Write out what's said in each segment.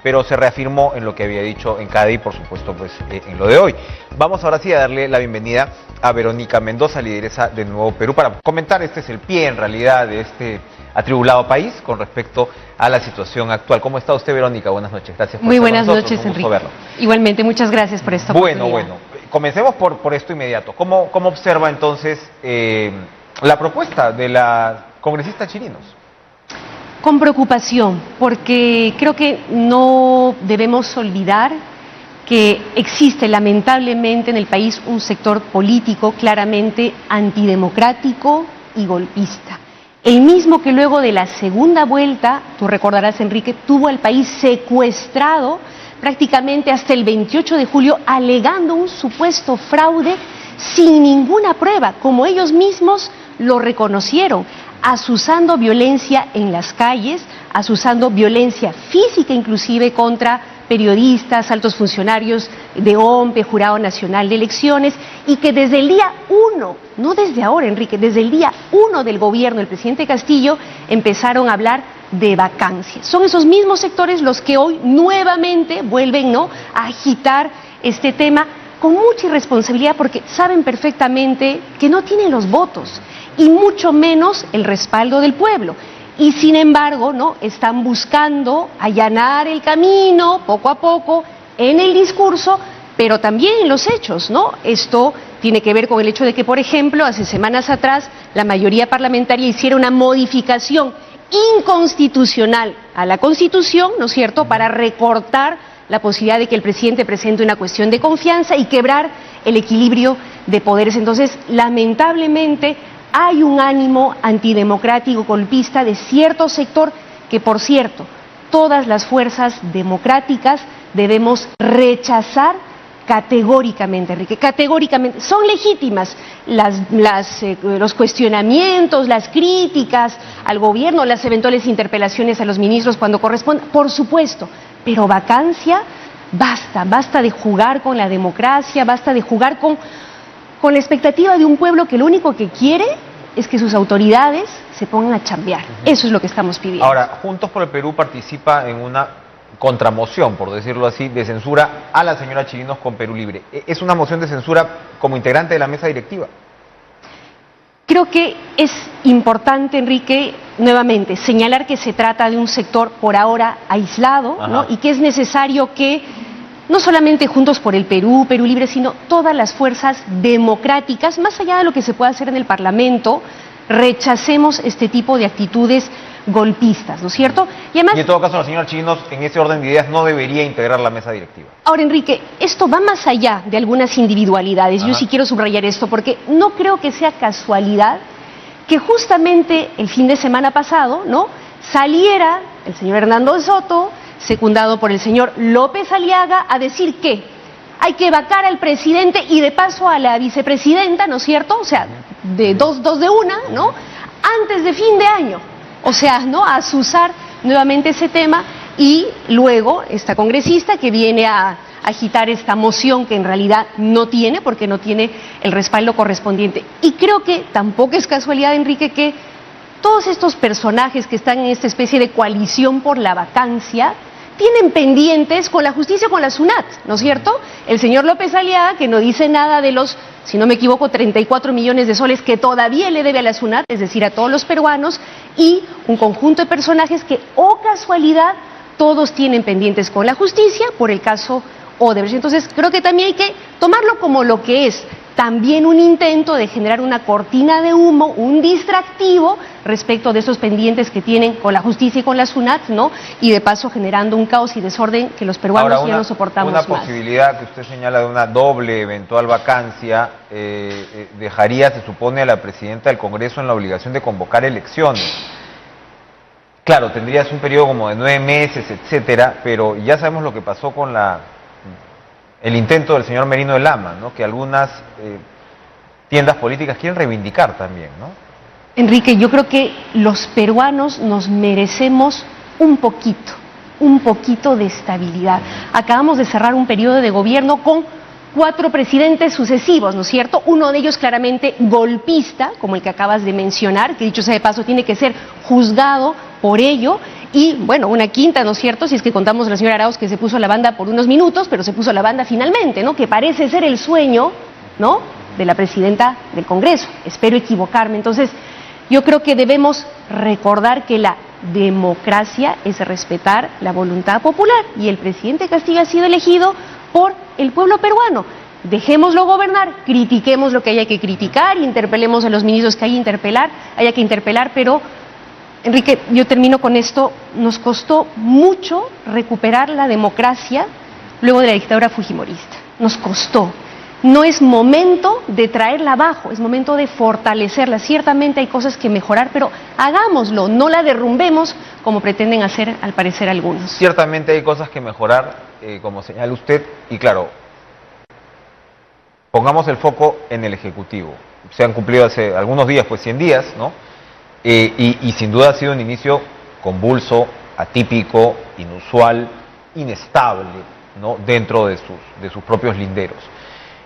pero se reafirmó en lo que había dicho en CADE y por supuesto pues en lo de hoy. Vamos ahora sí a darle la bienvenida a Verónica Mendoza, lideresa de Nuevo Perú, para comentar, este es el pie en realidad de este atribulado país con respecto a la situación actual. ¿Cómo está usted, Verónica? Buenas noches, gracias por Muy estar buenas con nosotros. noches, Enrique. Verlo. Igualmente, muchas gracias por esta oportunidad. Bueno, comencemos por esto inmediato. ¿Cómo observa entonces la propuesta de la congresista Chirinos? Con preocupación, porque creo que no debemos olvidar que existe lamentablemente en el país un sector político claramente antidemocrático y golpista. El mismo que luego de la segunda vuelta, tú recordarás, Enrique, tuvo al país secuestrado prácticamente hasta el 28 de julio, alegando un supuesto fraude sin ninguna prueba, como ellos mismos lo reconocieron, azuzando violencia en las calles, azuzando violencia física inclusive contra periodistas, altos funcionarios de OMPE, Jurado Nacional de Elecciones, y que desde el día 1, no desde ahora, Enrique, desde el día 1 del gobierno del presidente Castillo empezaron a hablar de vacancias. Son esos mismos sectores los que hoy nuevamente vuelven, ¿no?, a agitar este tema con mucha irresponsabilidad, porque saben perfectamente que no tienen los votos y mucho menos el respaldo del pueblo. Y sin embargo, ¿no?, están buscando allanar el camino poco a poco en el discurso, pero también en los hechos, ¿no? Esto tiene que ver con el hecho de que, por ejemplo, hace semanas atrás la mayoría parlamentaria hiciera una modificación inconstitucional a la Constitución, ¿no es cierto?, para recortar la posibilidad de que el presidente presente una cuestión de confianza y quebrar el equilibrio de poderes. Entonces, lamentablemente, hay un ánimo antidemocrático golpista de cierto sector que, por cierto, todas las fuerzas democráticas debemos rechazar categóricamente, Enrique, categóricamente. Son legítimas los cuestionamientos, las críticas al gobierno, las eventuales interpelaciones a los ministros cuando corresponda, por supuesto, pero vacancia, basta de jugar con la democracia, basta de jugar con la expectativa de un pueblo que lo único que quiere es que sus autoridades se pongan a chambear. Eso es lo que estamos pidiendo. Ahora, Juntos por el Perú participa en una contramoción, por decirlo así, de censura a la señora Chirinos con Perú Libre. ¿Es una moción de censura como integrante de la mesa directiva? Creo que es importante, Enrique, nuevamente, señalar que se trata de un sector por ahora aislado, ¿no?, y que es necesario que no solamente Juntos por el Perú, Perú Libre, sino todas las fuerzas democráticas, más allá de lo que se pueda hacer en el Parlamento, rechacemos este tipo de actitudes golpistas, ¿no es cierto? Y además, y en todo caso, la señora Chirinos, en ese orden de ideas, no debería integrar la mesa directiva. Ahora, Enrique, esto va más allá de algunas individualidades. Yo sí quiero subrayar esto, porque no creo que sea casualidad que justamente el fin de semana pasado, ¿no?, saliera el señor Hernando Soto, secundado por el señor López Aliaga, a decir que hay que vacar al presidente y de paso a la vicepresidenta, ¿no es cierto? O sea, de dos de una, ¿no?, antes de fin de año. O sea, ¿no?, a azuzar nuevamente ese tema, y luego esta congresista que viene a agitar esta moción que en realidad no tiene, porque no tiene el respaldo correspondiente. Y creo que tampoco es casualidad, Enrique, que todos estos personajes que están en esta especie de coalición por la vacancia tienen pendientes con la justicia, con la SUNAT, ¿no es cierto? El señor López Aliaga, que no dice nada de los, si no me equivoco, 34 millones de soles que todavía le debe a la SUNAT, es decir, a todos los peruanos, y un conjunto de personajes que, oh casualidad, todos tienen pendientes con la justicia por el caso Odebrecht. Entonces, creo que también hay que tomarlo como lo que es, también un intento de generar una cortina de humo, un distractivo respecto de esos pendientes que tienen con la justicia y con la SUNAT, ¿no?, y de paso generando un caos y desorden que los peruanos ya no soportamos más. Una posibilidad que usted señala de una doble eventual vacancia dejaría, se supone, a la presidenta del Congreso en la obligación de convocar elecciones. Claro, tendrías un periodo como de 9 meses, etcétera, pero ya sabemos lo que pasó con el intento del señor Merino de Lama, ¿no?, que algunas tiendas políticas quieren reivindicar también, ¿no? Enrique, yo creo que los peruanos nos merecemos un poquito de estabilidad. Acabamos de cerrar un periodo de gobierno con 4 presidentes sucesivos, ¿no es cierto? Uno de ellos claramente golpista, como el que acabas de mencionar, que dicho sea de paso tiene que ser juzgado por ello, y, bueno, una quinta, ¿no es cierto?, si es que contamos a la señora Arauz que se puso la banda por unos minutos, pero se puso la banda finalmente, ¿no?, que parece ser el sueño, ¿no?, de la presidenta del Congreso. Espero equivocarme. Entonces, yo creo que debemos recordar que la democracia es respetar la voluntad popular, y el presidente Castillo ha sido elegido por el pueblo peruano. Dejémoslo gobernar, critiquemos lo que haya que criticar, interpelemos a los ministros que haya que interpelar, pero, Enrique, yo termino con esto, nos costó mucho recuperar la democracia luego de la dictadura fujimorista, nos costó. No es momento de traerla abajo, es momento de fortalecerla. Ciertamente hay cosas que mejorar, pero hagámoslo, no la derrumbemos como pretenden hacer al parecer algunos. Ciertamente hay cosas que mejorar, como señala usted, y claro, pongamos el foco en el Ejecutivo. Se han cumplido hace algunos días, pues 100 días, ¿no? Y sin duda ha sido un inicio convulso, atípico, inusual, inestable, ¿no?, dentro de sus propios linderos.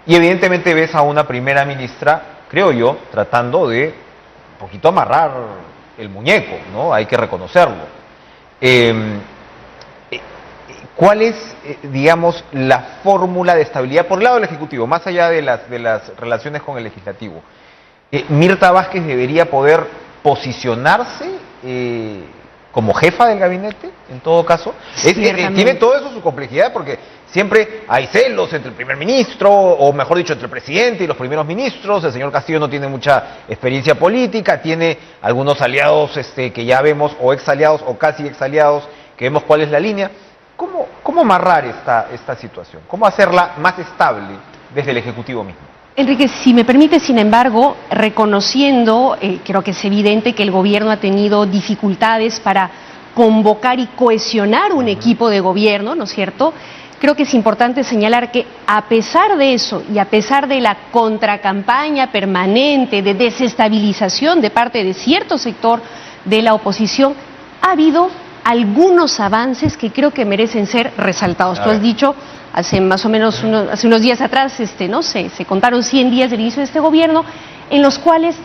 Y evidentemente ves a una primera ministra, creo yo, tratando de un poquito amarrar el muñeco, ¿no? Hay que reconocerlo. ¿Cuál es, digamos, la fórmula de estabilidad por el lado del Ejecutivo, más allá de las relaciones con el Legislativo? ¿Mirta Vázquez debería poder posicionarse como jefa del gabinete, en todo caso? Tiene todo eso su complejidad, porque siempre hay celos entre el primer ministro, o mejor dicho, entre el presidente y los primeros ministros. El señor Castillo no tiene mucha experiencia política, tiene algunos aliados que ya vemos, o ex aliados, o casi ex aliados, que vemos cuál es la línea. ¿Cómo amarrar esta situación? ¿Cómo hacerla más estable desde el Ejecutivo mismo? Enrique, si me permite, sin embargo, reconociendo, creo que es evidente que el gobierno ha tenido dificultades para convocar y cohesionar un equipo de gobierno, ¿no es cierto? Creo que es importante señalar que a pesar de eso y a pesar de la contracampaña permanente de desestabilización de parte de cierto sector de la oposición, ha habido algunos avances que creo que merecen ser resaltados. Tú has dicho, hace más o menos hace unos días atrás, ¿no?, se contaron 100 días del inicio de este gobierno, en los cuales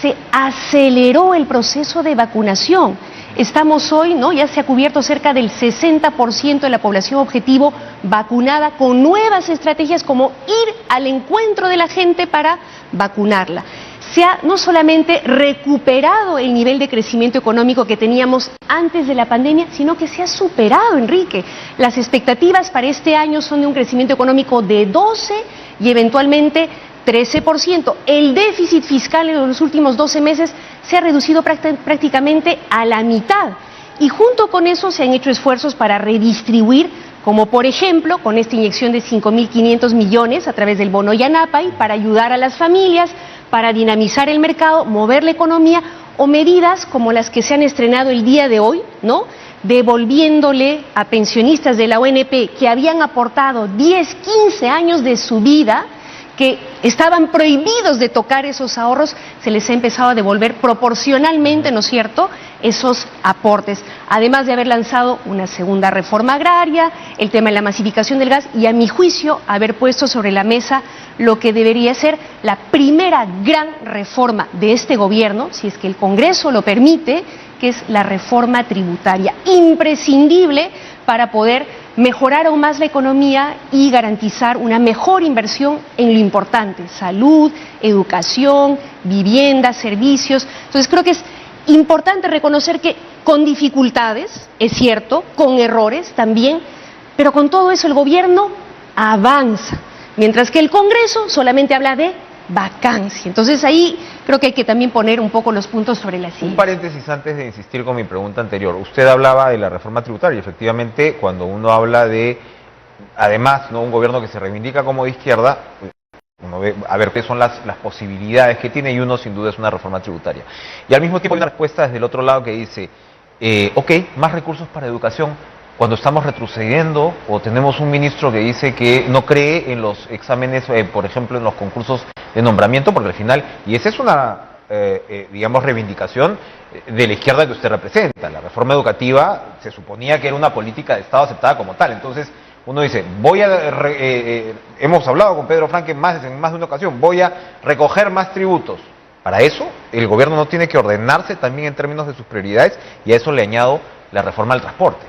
se aceleró el proceso de vacunación. Estamos hoy, ¿no?, ya se ha cubierto cerca del 60% de la población objetivo vacunada, con nuevas estrategias como ir al encuentro de la gente para vacunarla. Se ha no solamente recuperado el nivel de crecimiento económico que teníamos antes de la pandemia, sino que se ha superado, Enrique. Las expectativas para este año son de un crecimiento económico de 12 y eventualmente 13%. El déficit fiscal en los últimos 12 meses se ha reducido prácticamente a la mitad. Y junto con eso se han hecho esfuerzos para redistribuir, como por ejemplo con esta inyección de 5.500 millones a través del bono Yanapay para ayudar a las familias, para dinamizar el mercado, mover la economía, o medidas como las que se han estrenado el día de hoy, ¿no?, devolviéndole a pensionistas de la ONP que habían aportado 10, 15 años de su vida, que estaban prohibidos de tocar esos ahorros, se les ha empezado a devolver proporcionalmente, ¿no es cierto?, esos aportes. Además de haber lanzado una segunda reforma agraria, el tema de la masificación del gas, y a mi juicio haber puesto sobre la mesa lo que debería ser la primera gran reforma de este gobierno, si es que el Congreso lo permite, que es la reforma tributaria, imprescindible para poder mejorar aún más la economía y garantizar una mejor inversión en lo importante: salud, educación, vivienda, servicios. Entonces creo que es importante reconocer que con dificultades, es cierto, con errores también, pero con todo eso el gobierno avanza, mientras que el Congreso solamente habla de vacancia. Entonces ahí creo que hay que también poner un poco los puntos sobre las sillas. Un paréntesis antes de insistir con mi pregunta anterior. Usted hablaba de la reforma tributaria, y efectivamente cuando uno habla de, además, ¿no?, un gobierno que se reivindica como de izquierda, uno ve a ver qué son las posibilidades que tiene, y uno sin duda es una reforma tributaria. Y al mismo tiempo hay una respuesta desde el otro lado que dice, ok, más recursos para educación, cuando estamos retrocediendo, o tenemos un ministro que dice que no cree en los exámenes, por ejemplo, en los concursos de nombramiento, porque al final, y esa es una, digamos, reivindicación de la izquierda que usted representa. La reforma educativa se suponía que era una política de Estado aceptada como tal. Entonces uno dice, hemos hablado con Pedro Franque en más de una ocasión, voy a recoger más tributos. Para eso el gobierno no tiene que ordenarse también en términos de sus prioridades, y a eso le añado la reforma del transporte.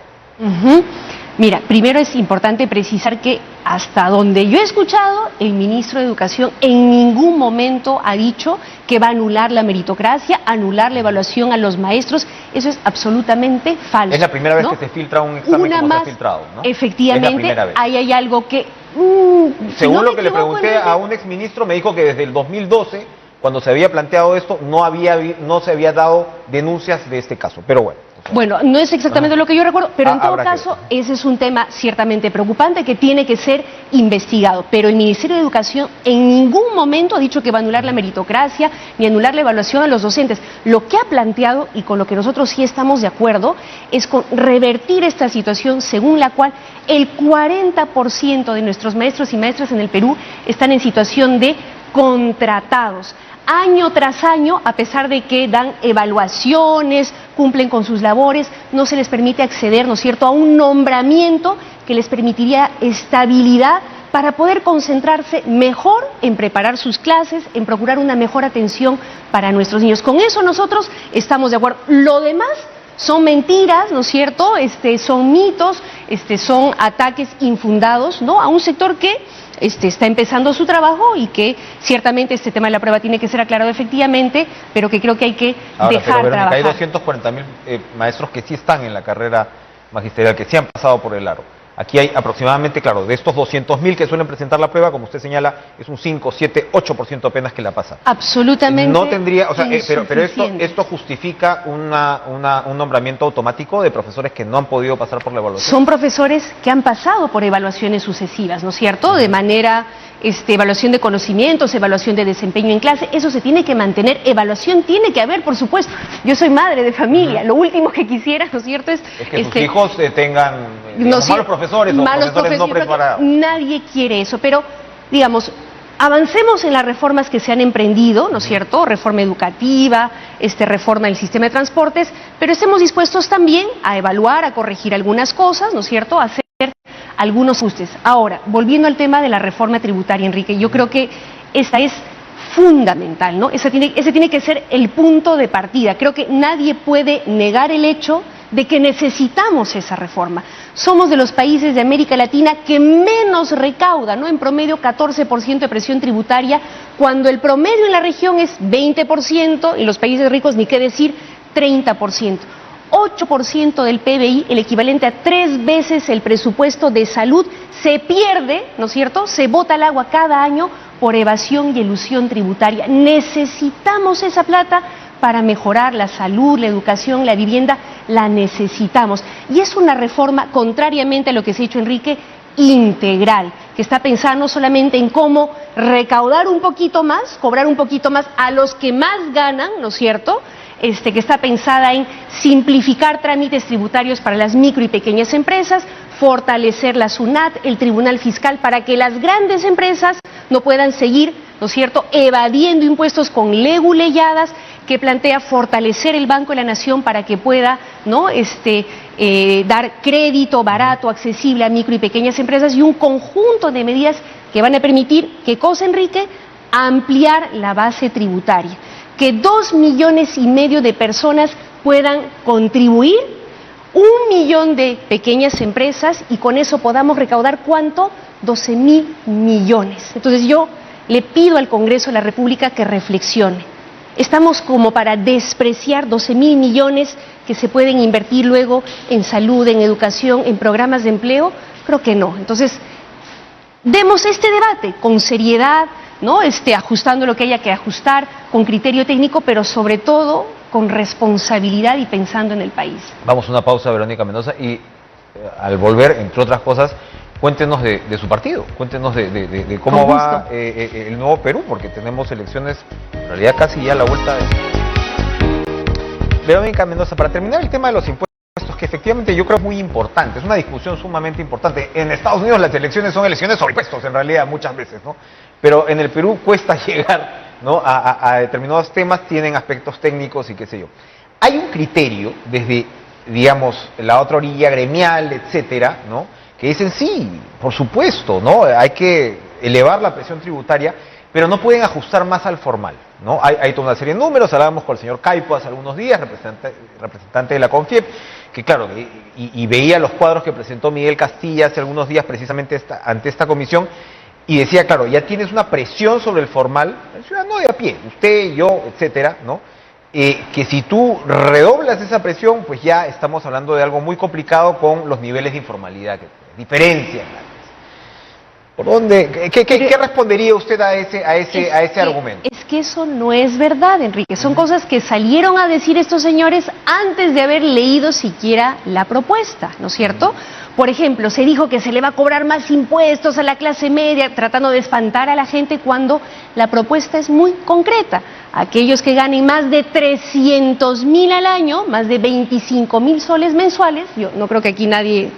Mira, primero es importante precisar que hasta donde yo he escuchado, el ministro de Educación en ningún momento ha dicho que va a anular la meritocracia, anular la evaluación a los maestros. Eso es absolutamente falso. Es la primera vez, ¿no?, que se filtra un examen como se ha filtrado, ¿no? Efectivamente, ahí hay algo que... Según si no lo que le pregunté a un exministro, me dijo que desde el 2012, cuando se había planteado esto, no se había dado denuncias de este caso. Pero bueno. Bueno, no es exactamente lo que yo recuerdo, pero en todo caso, ese es un tema ciertamente preocupante que tiene que ser investigado. Pero el Ministerio de Educación en ningún momento ha dicho que va a anular la meritocracia ni anular la evaluación a los docentes. Lo que ha planteado, y con lo que nosotros sí estamos de acuerdo, es con revertir esta situación según la cual el 40% de nuestros maestros y maestras en el Perú están en situación de contratados. Año tras año, a pesar de que dan evaluaciones, cumplen con sus labores, no se les permite acceder, ¿no es cierto?, a un nombramiento que les permitiría estabilidad para poder concentrarse mejor en preparar sus clases, en procurar una mejor atención para nuestros niños. Con eso nosotros estamos de acuerdo. Lo demás son mentiras, ¿no es cierto?, son mitos, son ataques infundados, ¿no?, a un sector que está empezando su trabajo y que ciertamente este tema de la prueba tiene que ser aclarado efectivamente, pero que creo que hay que dejar trabajar. Hay 240.000 maestros que sí están en la carrera magisterial, que sí han pasado por el aro. Aquí hay aproximadamente, claro, de estos 200.000 que suelen presentar la prueba, como usted señala, es un 5, 7, 8% apenas que la pasa. Absolutamente. No tendría, o sea, pero esto justifica un nombramiento automático de profesores que no han podido pasar por la evaluación. Son profesores que han pasado por evaluaciones sucesivas, ¿no es cierto?, de manera, evaluación de conocimientos, evaluación de desempeño en clase. Eso se tiene que mantener, evaluación tiene que haber, por supuesto. Yo soy madre de familia, lo último que quisiera, ¿no es cierto?, es que sus hijos tengan malos profesores o profesores no preparados. Nadie quiere eso, pero, digamos, avancemos en las reformas que se han emprendido, ¿no es cierto?, reforma educativa, reforma del sistema de transportes, pero estemos dispuestos también a evaluar, a corregir algunas cosas, ¿no es cierto?, a hacer algunos ajustes. Ahora, volviendo al tema de la reforma tributaria, Enrique, yo creo que esta es fundamental, ¿no? Ese tiene que ser el punto de partida. Creo que nadie puede negar el hecho de que necesitamos esa reforma. Somos de los países de América Latina que menos recauda, ¿no?, en promedio 14% de presión tributaria, cuando el promedio en la región es 20% y los países ricos, ni qué decir, 30%. 8% del PBI, el equivalente a 3 veces el presupuesto de salud, se pierde, ¿no es cierto?, se bota al agua cada año por evasión y elusión tributaria. Necesitamos esa plata para mejorar la salud, la educación, la vivienda, la necesitamos. Y es una reforma, contrariamente a lo que se ha dicho, Enrique, integral, que está pensada no solamente en cómo recaudar un poquito más, cobrar un poquito más a los que más ganan, ¿no es cierto?, que está pensada en simplificar trámites tributarios para las micro y pequeñas empresas, fortalecer la SUNAT, el Tribunal Fiscal, para que las grandes empresas no puedan seguir, ¿no es cierto?, evadiendo impuestos con leguleyadas, que plantea fortalecer el Banco de la Nación para que pueda, ¿no?, dar crédito barato, accesible a micro y pequeñas empresas, y un conjunto de medidas que van a permitir, ¿qué cosa, Enrique?, ampliar la base tributaria, que 2,5 millones de personas puedan contribuir, 1 millón de pequeñas empresas, y con eso podamos recaudar, ¿cuánto?, 12,000 millones. Entonces yo le pido al Congreso de la República que reflexione. Estamos como para despreciar 12,000 millones que se pueden invertir luego en salud, en educación, en programas de empleo. Creo que no. Entonces, demos este debate con seriedad, ¿no?, ajustando lo que haya que ajustar, con criterio técnico, pero sobre todo con responsabilidad y pensando en el país. Vamos a una pausa, Verónica Mendoza, y al volver, entre otras cosas, cuéntenos de su partido, cuéntenos de cómo va el nuevo Perú, porque tenemos elecciones, en realidad casi ya a la vuelta de... Verónica Mendoza, para terminar el tema de los impuestos, que efectivamente yo creo es muy importante, es una discusión sumamente importante. En Estados Unidos las elecciones son elecciones sobre impuestos, en realidad, muchas veces, ¿no? Pero en el Perú cuesta llegar, ¿no?, a determinados temas, tienen aspectos técnicos y qué sé yo. Hay un criterio desde, digamos, la otra orilla gremial, etcétera, ¿no?, que dicen sí, por supuesto, ¿no?, hay que elevar la presión tributaria, pero no pueden ajustar más al formal, ¿no? Hay toda una serie de números, hablábamos con el señor Caipo hace algunos días, representante de la CONFIEP, que claro, y veía los cuadros que presentó Miguel Castilla hace algunos días precisamente ante esta comisión, y decía, claro, ya tienes una presión sobre el formal, el ciudadano de a pie, usted, yo, etcétera, ¿no? Que si tú redoblas esa presión, pues ya estamos hablando de algo muy complicado con los niveles de informalidad, diferencias. ¿Por dónde? ¿Qué respondería usted a ese argumento? Es que eso no es verdad, Enrique. Son cosas que salieron a decir estos señores antes de haber leído siquiera la propuesta, ¿no es cierto? Por ejemplo, se dijo que se le va a cobrar más impuestos a la clase media, tratando de espantar a la gente cuando la propuesta es muy concreta. Aquellos que ganen más de 300.000 al año, más de 25.000 soles mensuales, yo no creo que aquí nadie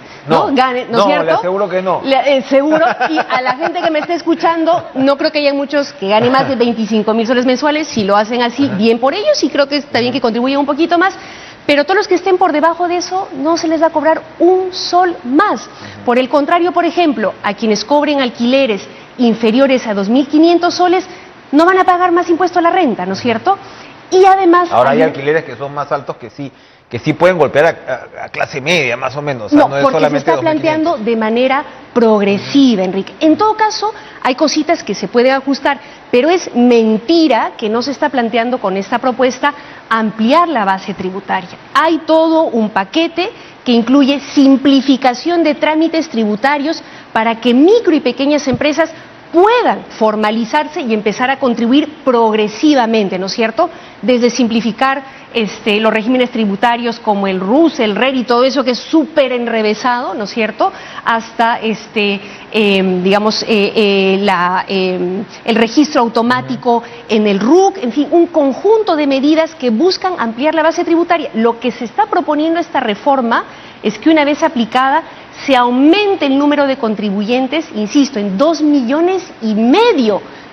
gane, ¿no es cierto? No, le aseguro que no. Seguro, y a la gente que me esté escuchando, no creo que haya muchos que ganen más de 25.000 soles mensuales. Si lo hacen así, bien por ellos, y creo que está bien que contribuyan un poquito más. Pero todos los que estén por debajo de eso, no se les va a cobrar un sol más. Por el contrario, por ejemplo, a quienes cobren alquileres inferiores a 2.500 soles, no van a pagar más impuesto a la renta, ¿no es cierto? Y además... Ahora hay alquileres que son más altos que sí pueden golpear a clase media, más o menos. O sea, no es porque solamente se está planteando de manera progresiva, Enrique. En todo caso, hay cositas que se pueden ajustar, pero es mentira que no se está planteando con esta propuesta ampliar la base tributaria. Hay todo un paquete que incluye simplificación de trámites tributarios para que micro y pequeñas empresas puedan formalizarse y empezar a contribuir progresivamente, ¿no es cierto? Desde simplificar los regímenes tributarios como el RUS, el RER y todo eso que es súper enrevesado, ¿no es cierto? Hasta el registro automático en el RUC, en fin, un conjunto de medidas que buscan ampliar la base tributaria. Lo que se está proponiendo esta reforma es que una vez aplicada se aumente el número de contribuyentes, insisto, en 2,5 millones,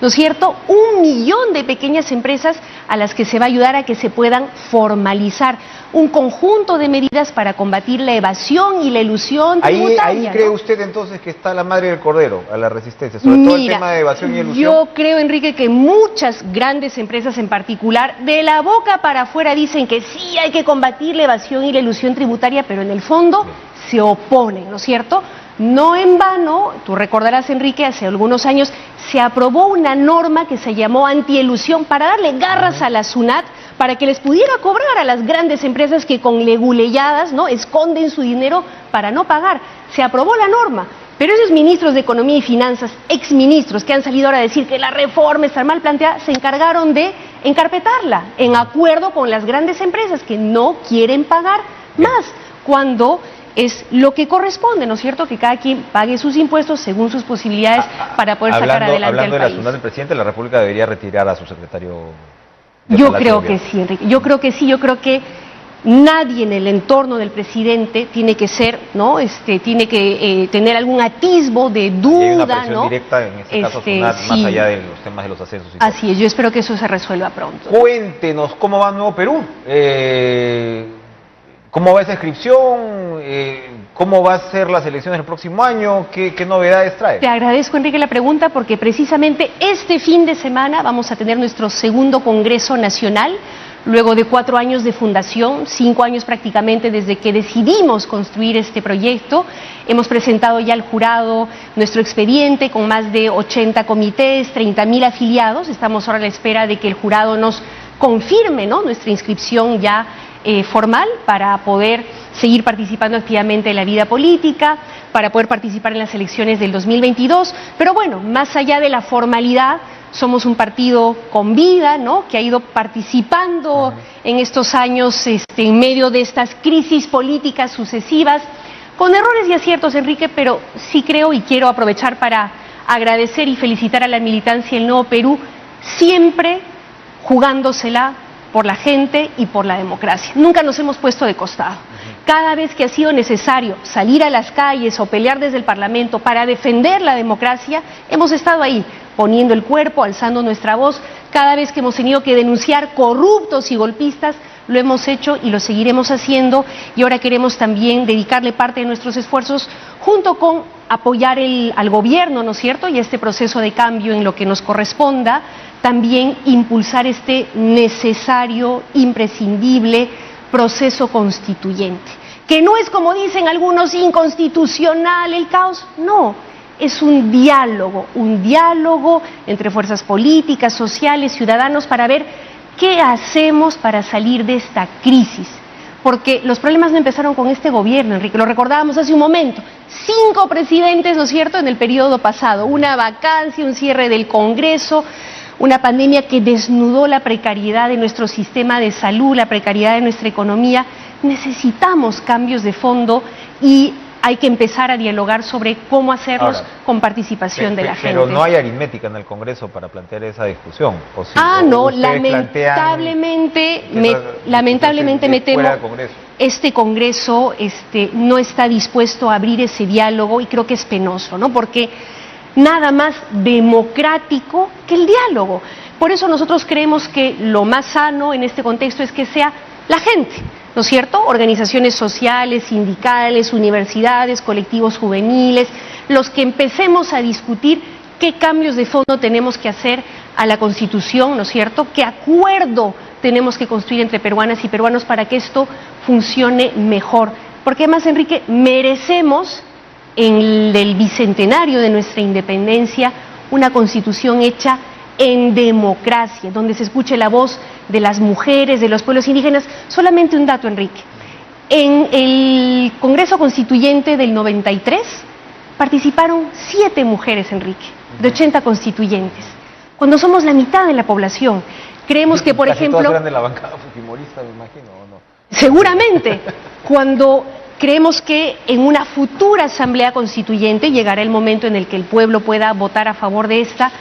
¿no es cierto? 1 millón de pequeñas empresas a las que se va a ayudar a que se puedan formalizar. Un conjunto de medidas para combatir la evasión y la elusión tributaria. Ahí cree usted entonces que está la madre del cordero a la resistencia, sobre todo el tema de evasión y elusión. Yo creo, Enrique, que muchas grandes empresas en particular, de la boca para afuera dicen que sí hay que combatir la evasión y la elusión tributaria, pero en el fondo se oponen, ¿no es cierto? No en vano, tú recordarás, Enrique, hace algunos años se aprobó una norma que se llamó antielusión para darle garras a la SUNAT para que les pudiera cobrar a las grandes empresas que con leguleyadas, ¿no?, esconden su dinero para no pagar. Se aprobó la norma, pero esos ministros de Economía y Finanzas, exministros que han salido ahora a decir que la reforma está mal planteada, se encargaron de encarpetarla en acuerdo con las grandes empresas que no quieren pagar más, cuando es lo que corresponde, ¿no es cierto?, que cada quien pague sus impuestos según sus posibilidades para poder sacar adelante al país. Hablando de la SUNAT, el presidente de la República debería retirar a su secretario de Yo creo que sí, Enrique, yo creo que sí, yo creo que nadie en el entorno del presidente tiene que ser, ¿no?, tiene que tener algún atisbo de duda, hay una presión ¿no?, directa en este caso SUNAT, sí, más allá de los temas de los ascensos y así es, yo espero que eso se resuelva pronto. Cuéntenos cómo va Nuevo Perú, cómo va esa inscripción, cómo va a ser las elecciones el próximo año, qué novedades trae. Te agradezco, Enrique, la pregunta, porque precisamente este fin de semana vamos a tener nuestro segundo Congreso Nacional, luego de 4 años de fundación, 5 años prácticamente desde que decidimos construir este proyecto. Hemos presentado ya al jurado nuestro expediente con más de 80 comités, 30.000 afiliados. Estamos ahora a la espera de que el jurado nos confirme, ¿no?, nuestra inscripción ya formal para poder seguir participando activamente en la vida política, para poder participar en las elecciones del 2022. Pero bueno, más allá de la formalidad, somos un partido con vida, ¿no?, que ha ido participando en estos años en medio de estas crisis políticas sucesivas, con errores y aciertos, Enrique, pero sí creo y quiero aprovechar para agradecer y felicitar a la militancia del Nuevo Perú, siempre jugándosela por la gente y por la democracia. Nunca nos hemos puesto de costado. Cada vez que ha sido necesario salir a las calles o pelear desde el Parlamento para defender la democracia, hemos estado ahí, poniendo el cuerpo, alzando nuestra voz. Cada vez que hemos tenido que denunciar corruptos y golpistas, lo hemos hecho y lo seguiremos haciendo, y ahora queremos también dedicarle parte de nuestros esfuerzos junto con apoyar al gobierno, ¿no es cierto?, y este proceso de cambio en lo que nos corresponda, también impulsar este necesario, imprescindible proceso constituyente, que no es, como dicen algunos, inconstitucional, el caos, no, es un diálogo entre fuerzas políticas, sociales, ciudadanos, para ver qué hacemos para salir de esta crisis. Porque los problemas no empezaron con este gobierno, Enrique, lo recordábamos hace un momento, 5 presidentes, ¿no es cierto?, en el periodo pasado, una vacancia, un cierre del Congreso, una pandemia que desnudó la precariedad de nuestro sistema de salud, la precariedad de nuestra economía. Necesitamos cambios de fondo y hay que empezar a dialogar sobre cómo hacerlos ahora, con participación de la gente. Pero no hay aritmética en el Congreso para plantear esa discusión, ¿o sí? No, lamentablemente me temo, este Congreso no está dispuesto a abrir ese diálogo y creo que es penoso, ¿no? Porque nada más democrático que el diálogo. Por eso nosotros creemos que lo más sano en este contexto es que sea la gente, ¿no es cierto?, organizaciones sociales, sindicales, universidades, colectivos juveniles, los que empecemos a discutir qué cambios de fondo tenemos que hacer a la Constitución, ¿no es cierto?, qué acuerdo tenemos que construir entre peruanas y peruanos para que esto funcione mejor. Porque además, Enrique, merecemos en el bicentenario de nuestra independencia una Constitución hecha en democracia, donde se escuche la voz de las mujeres, de los pueblos indígenas. Solamente un dato, Enrique. En el Congreso Constituyente del 93 participaron 7 mujeres, Enrique, de 80 constituyentes. Cuando somos la mitad de la población, creemos que, por ejemplo... Todas eran de la bancada fujimorista, me imagino, ¿o no? Seguramente, cuando... Creemos que en una futura asamblea constituyente llegará el momento en el que el pueblo pueda votar a favor de esta,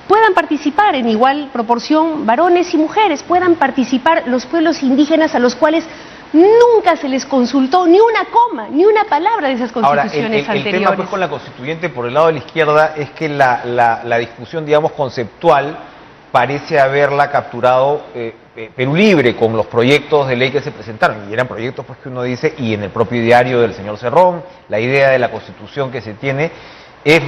puedan participar en igual proporción varones y mujeres, puedan participar los pueblos indígenas a los cuales nunca se les consultó ni una coma, ni una palabra de esas constituciones anteriores. El tema pues con la constituyente por el lado de la izquierda es que la discusión, digamos, conceptual parece haberla capturado Perú Libre con los proyectos de ley que se presentaron, y eran proyectos pues que uno dice, y en el propio diario del señor Cerrón, la idea de la Constitución que se tiene es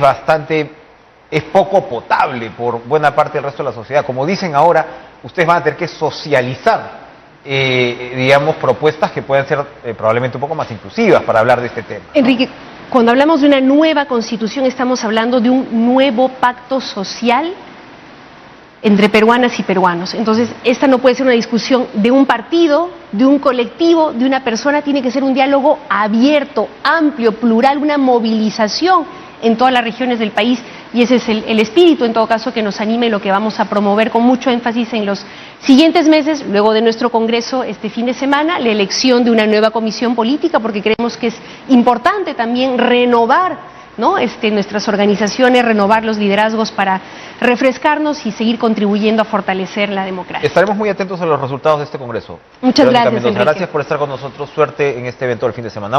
poco potable por buena parte del resto de la sociedad. Como dicen ahora, ustedes van a tener que socializar, digamos, propuestas que puedan ser probablemente un poco más inclusivas para hablar de este tema, ¿no? Enrique, cuando hablamos de una nueva Constitución estamos hablando de un nuevo pacto social entre peruanas y peruanos. Entonces, esta no puede ser una discusión de un partido, de un colectivo, de una persona, tiene que ser un diálogo abierto, amplio, plural, una movilización en todas las regiones del país, y ese es el espíritu, en todo caso, que nos anime, lo que vamos a promover con mucho énfasis en los siguientes meses, luego de nuestro Congreso este fin de semana, la elección de una nueva comisión política, porque creemos que es importante también renovar, ¿no?, nuestras organizaciones, renovar los liderazgos para refrescarnos y seguir contribuyendo a fortalecer la democracia. Estaremos muy atentos a los resultados de este Congreso. Muchas gracias, Enrique. Gracias por estar con nosotros. Suerte en este evento del fin de semana.